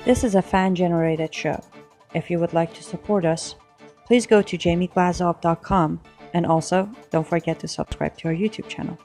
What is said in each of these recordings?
This is a fan-generated show. If you would like to support us, please go to jamieglazoff.com and also don't forget to subscribe to our YouTube channel.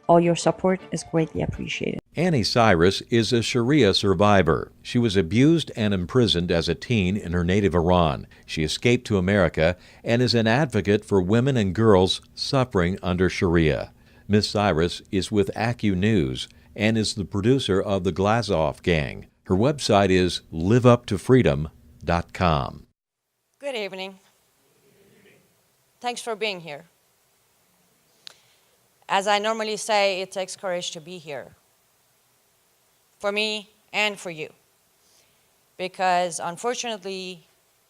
All your support is greatly appreciated. Annie Cyrus is a Sharia survivor. She was abused and imprisoned as a teen in her native Iran. She escaped to America and is an advocate for women and girls suffering under Sharia. Ms. Cyrus is with AccuNews News and is the producer of the Glazoff Gang. Her website is liveuptofreedom.com. Good evening. Thanks for being here. As I normally say, it takes courage to be here. For me and for you. Because unfortunately,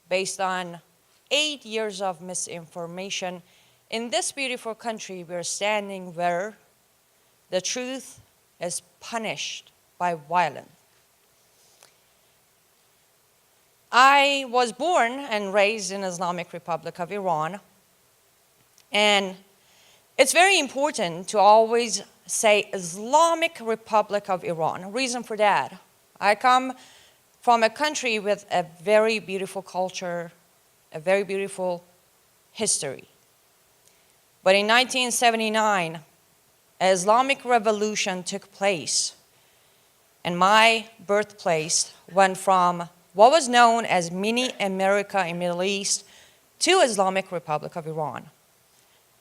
based on 8 years of misinformation, in this beautiful country, we're standing where the truth is punished by violence. I was born and raised in Islamic Republic of Iran, and it's very important to always say Islamic Republic of Iran. Reason for that, I come from a country with a very beautiful culture, a very beautiful history. But in 1979, an Islamic revolution took place, and my birthplace went from what was known as mini America in Middle East to Islamic Republic of Iran.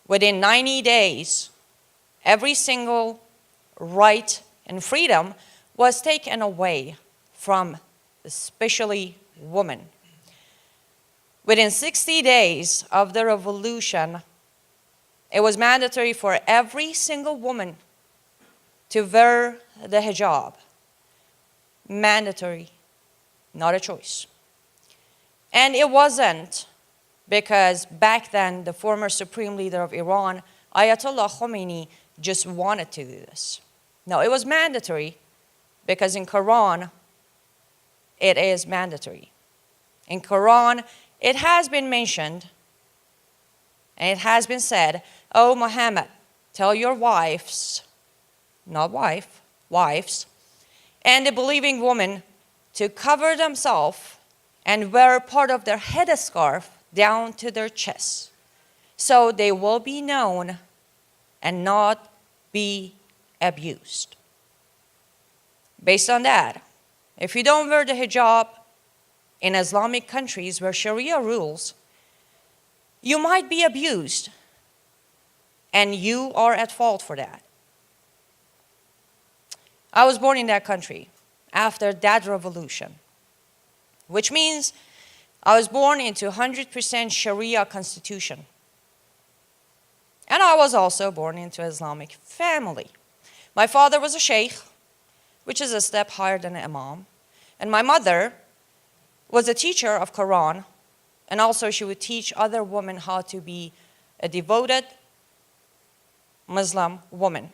Within 90 days, every single right and freedom was taken away from especially women. Within 60 days of the revolution, it was mandatory for every single woman to wear the hijab. Mandatory, not a choice. And it wasn't because back then the former supreme leader of Iran, Ayatollah Khomeini, just wanted to do this. No, it was mandatory because in Quran, it is mandatory. In Quran, it has been mentioned and it has been said, "Oh Muhammad, tell your wives," not wife, wives, "and the believing woman to cover themselves and wear part of their headscarf down to their chests, so they will be known and not be abused." Based on that, if you don't wear the hijab in Islamic countries where Sharia rules, you might be abused, and you are at fault for that. I was born in that country after that revolution, which means I was born into 100% Sharia constitution. And I was also born into an Islamic family. My father was a sheikh, which is a step higher than an imam. And my mother was a teacher of Quran, and also she would teach other women how to be a devoted Muslim woman.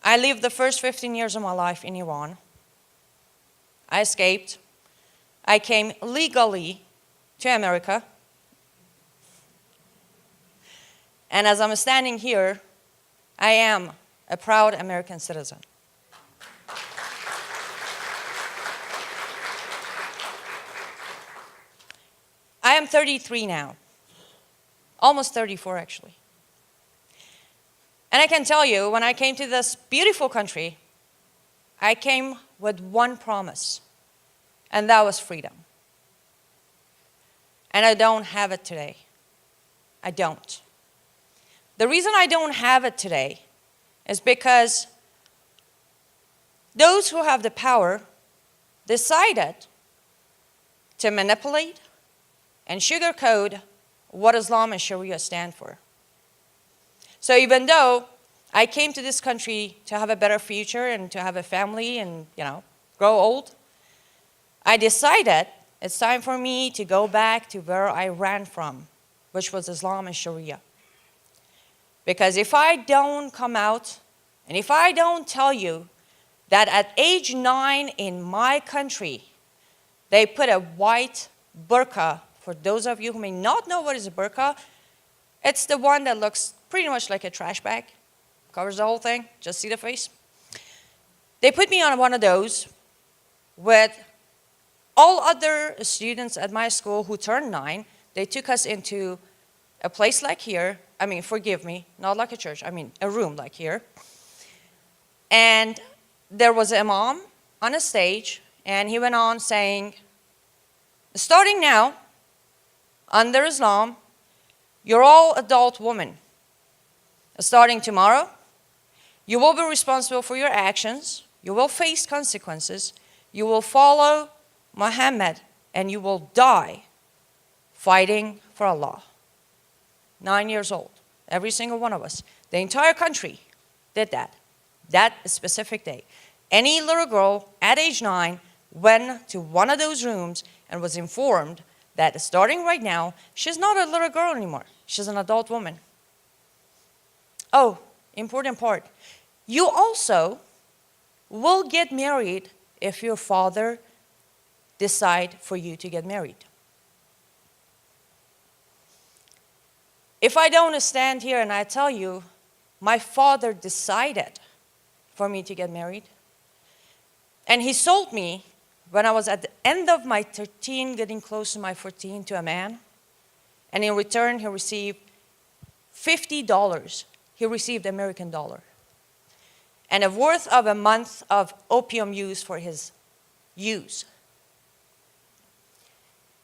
I lived the first 15 years of my life in Iran. I escaped. I came legally to America. And as I'm standing here, I am a proud American citizen. I am 33 now, almost 34 actually. And I can tell you, when I came to this beautiful country, I came with one promise, and that was freedom. And I don't have it today. I don't. The reason I don't have it today is because those who have the power decided to manipulate and sugarcoat what Islam and Sharia stand for. So even though I came to this country to have a better future and to have a family and, grow old, I decided it's time for me to go back to where I ran from, which was Islam and Sharia. Because if I don't come out and if I don't tell you that at age 9 in my country, they put a white burqa, for those of you who may not know what is a burqa, it's the one that looks pretty much like a trash bag, covers the whole thing, just see the face. They put me on one of those with all other students at my school who turned 9. They took us into a place like here. I mean, forgive me, not like a church. I mean, a room like here. And there was an imam on a stage, and he went on saying, starting now, under Islam, you're all adult women. Starting tomorrow, you will be responsible for your actions. You will face consequences. You will follow Muhammad, and you will die fighting for Allah. 9 years old, every single one of us. The entire country did that specific day. Any little girl at age 9 went to one of those rooms and was informed that starting right now, she's not a little girl anymore. She's an adult woman. Oh, important part. You also will get married if your father decide for you to get married. If I don't stand here and I tell you, my father decided for me to get married, and he sold me when I was at the end of my 13, getting close to my 14, to a man, and in return he received $50. He received American dollar and a worth of a month of opium use for his use.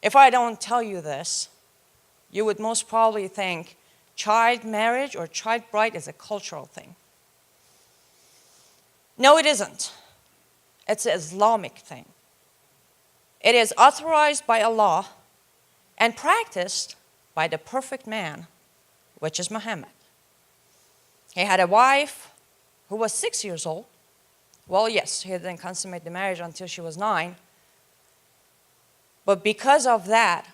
If I don't tell you this, you would most probably think child marriage or child bride is a cultural thing. No, it isn't. It's an Islamic thing. It is authorized by Allah and practiced by the perfect man, which is Muhammad. He had a wife who was 6 years old. Well, yes, he didn't consummate the marriage until she was 9. But because of that,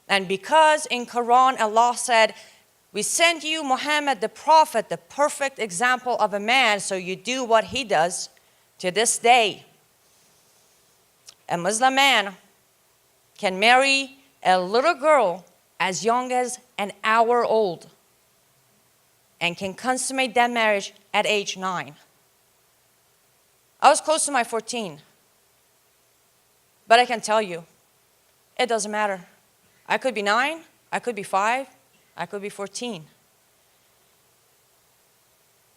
and because in Quran Allah said, we sent you Muhammad the prophet, the perfect example of a man, so you do what he does, to this day, a Muslim man can marry a little girl as young as an hour old and can consummate that marriage at age 9. I was close to my 14, but I can tell you, it doesn't matter. I could be 9, I could be 5, I could be 14.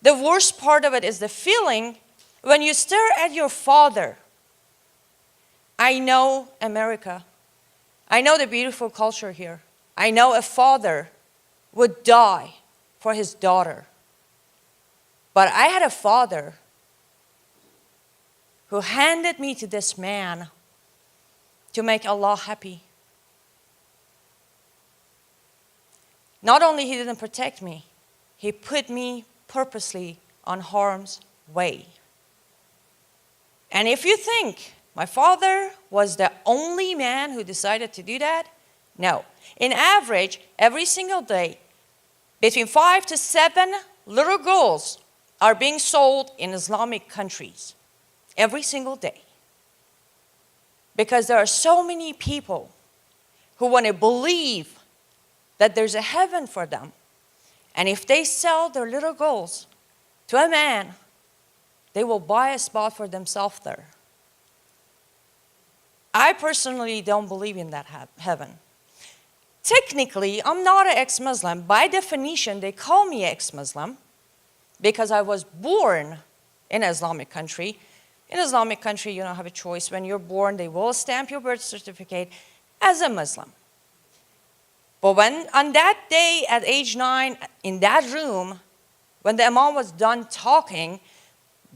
The worst part of it is the feeling when you stare at your father. I know America. I know the beautiful culture here. I know a father would die for his daughter. But I had a father who handed me to this man to make Allah happy. Not only he didn't protect me, he put me purposely on harm's way. And if you think my father was the only man who decided to do that, no. In average, every single day, between 5 to 7 little girls are being sold in Islamic countries. Every single day. Because there are so many people who want to believe that there's a heaven for them. And if they sell their little girls to a man, they will buy a spot for themselves there. I personally don't believe in that heaven. Technically, I'm not an ex-Muslim. By definition, they call me ex-Muslim because I was born in an Islamic country. In an Islamic country, you don't have a choice. When you're born, they will stamp your birth certificate as a Muslim. But when, on that day at age 9, in that room, when the Imam was done talking,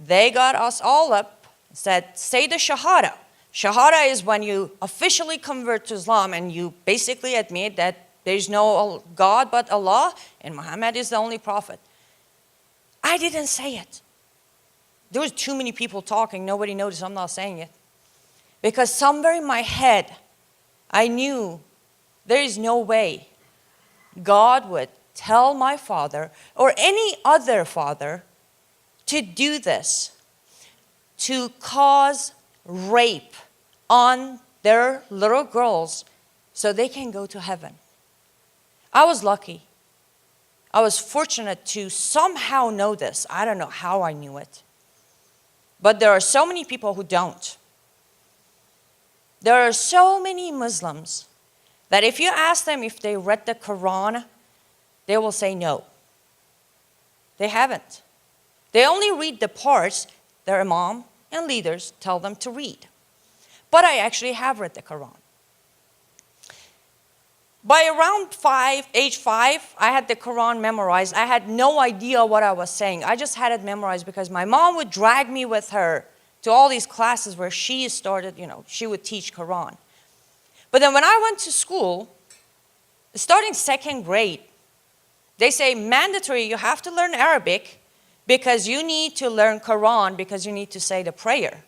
they got us all up and said, say the Shahada. Shahada is when you officially convert to Islam and you basically admit that there's no God but Allah and Muhammad is the only prophet. I didn't say it. There was too many people talking. Nobody noticed I'm not saying it. Because somewhere in my head, I knew there is no way God would tell my father or any other father to do this, to cause rape on their little girls so they can go to heaven. I was lucky. I was fortunate to somehow know this. I don't know how I knew it. But there are so many people who don't. There are so many Muslims that if you ask them if they read the Quran, they will say no. They haven't. They only read the parts their imam and leaders tell them to read. But I actually have read the Quran. By around age 5, I had the Quran memorized. I had no idea what I was saying. I just had it memorized because my mom would drag me with her to all these classes where she started, she would teach Quran. But then when I went to school, starting 2nd grade, they say mandatory, you have to learn Arabic because you need to learn Quran because you need to say the prayer.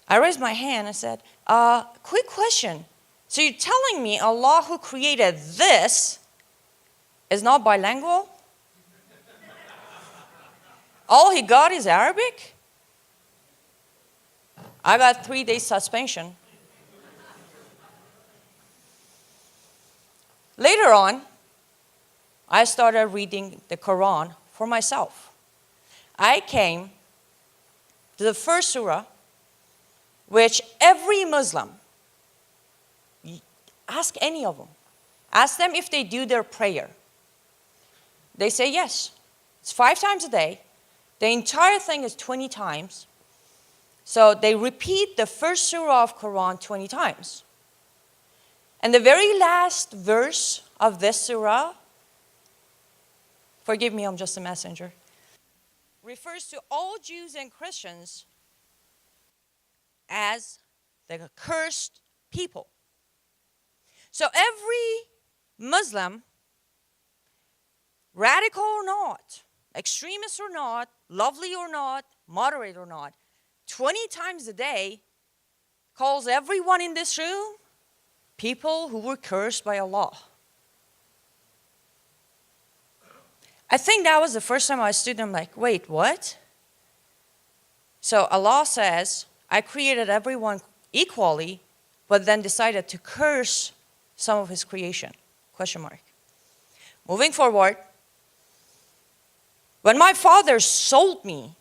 I raised my hand and said, quick question. So you're telling me Allah who created this is not bilingual? All he got is Arabic? I got 3 days suspension. Later on, I started reading the Quran for myself. I came to the first surah, which every Muslim, ask any of them, ask them if they do their prayer. They say yes. It's 5 times a day. The entire thing is 20 times. So they repeat the first surah of Quran 20 times. And the very last verse of this surah, forgive me, I'm just a messenger, refers to all Jews and Christians as the cursed people. So every Muslim, radical or not, extremist or not, lovely or not, moderate or not, 20 times a day calls everyone in this room people who were cursed by Allah. I think that was the first time I stood and I'm like, wait, what? So Allah says, I created everyone equally, but then decided to curse some of his creation, ? Moving forward, when my father sold me,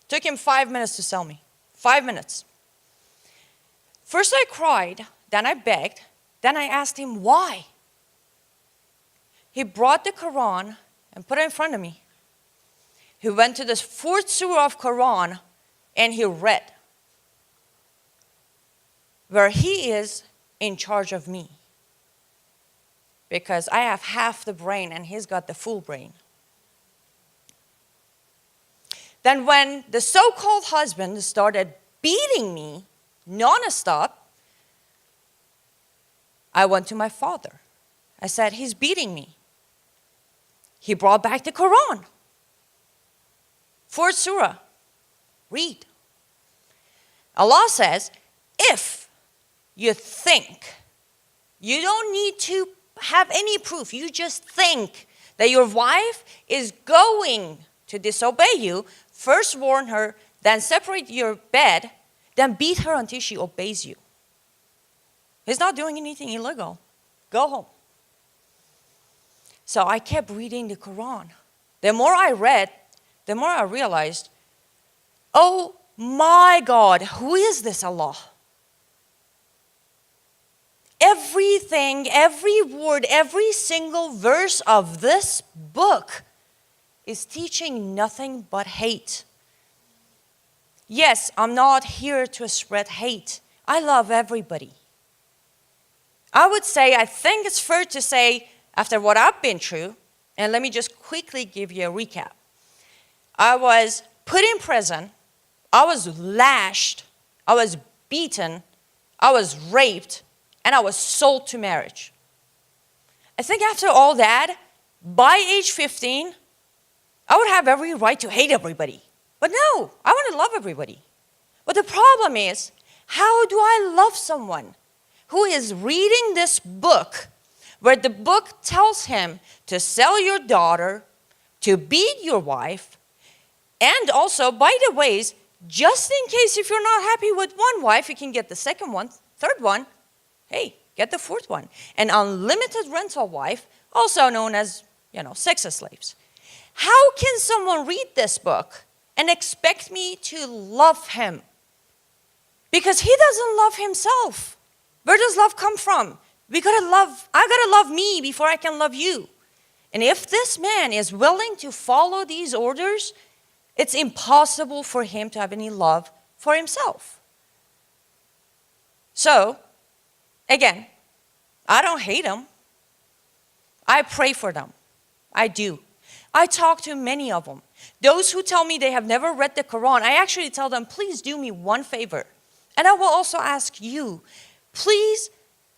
took him 5 minutes to sell me, 5 minutes. First I cried, then I begged, then I asked him why. He brought the Quran and put it in front of me. He went to the 4th surah of Quran and he read, where he is in charge of me. Because I have half the brain and he's got the full brain. Then when the so-called husband started beating me non-stop, I went to my father. I said, he's beating me. He brought back the Quran. 4th surah, read. Allah says, if you think, you don't need to have any proof, you just think that your wife is going to disobey you, first warn her, then separate your bed, then beat her until she obeys you. He's not doing anything illegal. Go home. So I kept reading the Quran. The more I read, the more I realized, oh my God, who is this Allah? Everything, every word, every single verse of this book is teaching nothing but hate. Yes, I'm not here to spread hate. I love everybody. I would say, I think it's fair to say, after what I've been through, and let me just quickly give you a recap. I was put in prison, I was lashed, I was beaten, I was raped, and I was sold to marriage. I think after all that, by age 15, I would have every right to hate everybody. But no, I want to love everybody. But the problem is, how do I love someone who is reading this book, where the book tells him to sell your daughter, to beat your wife, and also, by the ways, just in case if you're not happy with one wife, you can get the second one, third one, hey, get the 4th one. An unlimited rental wife, also known as, sex slaves. How can someone read this book and expect me to love him? Because he doesn't love himself. Where does love come from? I gotta love me before I can love you. And if this man is willing to follow these orders, it's impossible for him to have any love for himself. So, again, I don't hate them. I pray for them. I do. I talk to many of them. Those who tell me they have never read the Quran, I actually tell them, please do me one favor. And I will also ask you, please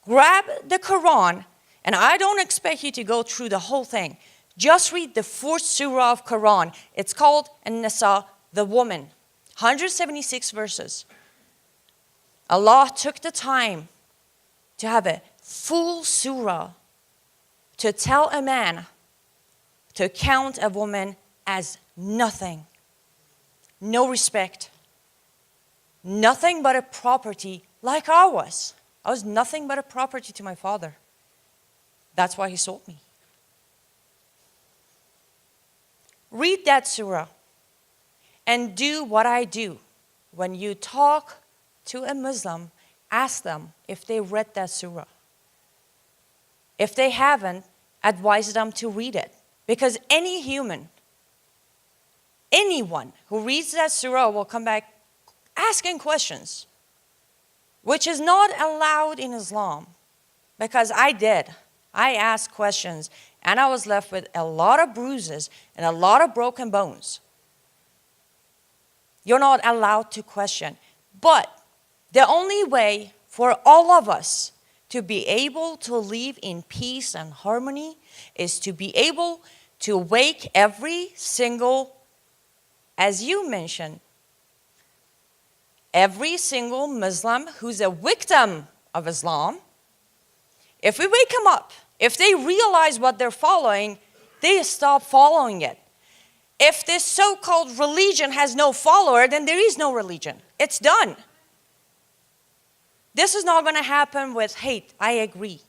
grab the Quran, and I don't expect you to go through the whole thing. Just read the 4th surah of Quran. It's called An-Nisa, the woman. 176 verses. Allah took the time to have a full surah to tell a man to count a woman as nothing. No respect. Nothing but a property like I was. I was nothing but a property to my father. That's why he sold me. Read that surah and do what I do. When you talk to a Muslim, ask them if they read that surah. If they haven't, advise them to read it. Because any human, anyone who reads that surah will come back asking questions, which is not allowed in Islam. Because I did. I asked questions, and I was left with a lot of bruises and a lot of broken bones. You're not allowed to question. But the only way for all of us to be able to live in peace and harmony is to be able to wake every single, as you mentioned, every single Muslim who's a victim of Islam. If we wake them up, if they realize what they're following, they stop following it. If this so-called religion has no follower, then there is no religion. It's done. This is not going to happen with hate. I agree.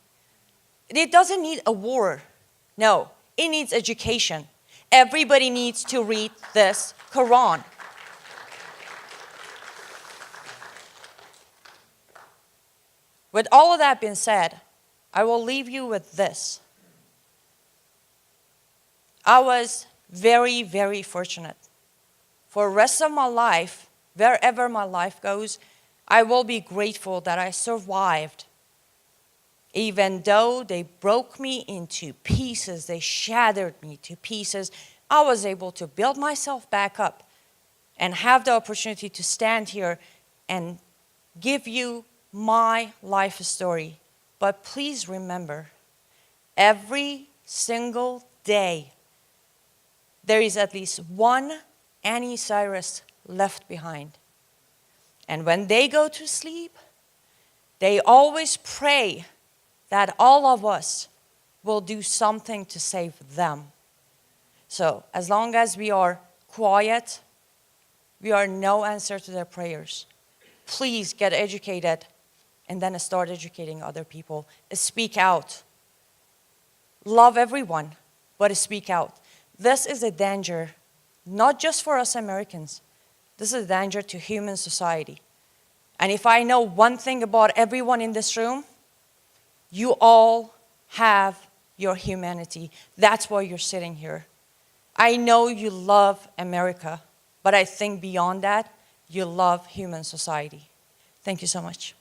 It doesn't need a war. No, it needs education. Everybody needs to read this Quran. With all of that being said, I will leave you with this. I was very, very fortunate. For the rest of my life, wherever my life goes, I will be grateful that I survived. Even though they broke me into pieces, they shattered me to pieces, I was able to build myself back up and have the opportunity to stand here and give you my life story. But please remember, every single day, there is at least one Annie Cyrus left behind. And when they go to sleep, they always pray that all of us will do something to save them. So as long as we are quiet, we are no answer to their prayers. Please get educated and then start educating other people. Speak out. Love everyone, but speak out. This is a danger, not just for us Americans. This is a danger to human society. And if I know one thing about everyone in this room, you all have your humanity. That's why you're sitting here. I know you love America, but I think beyond that, you love human society. Thank you so much.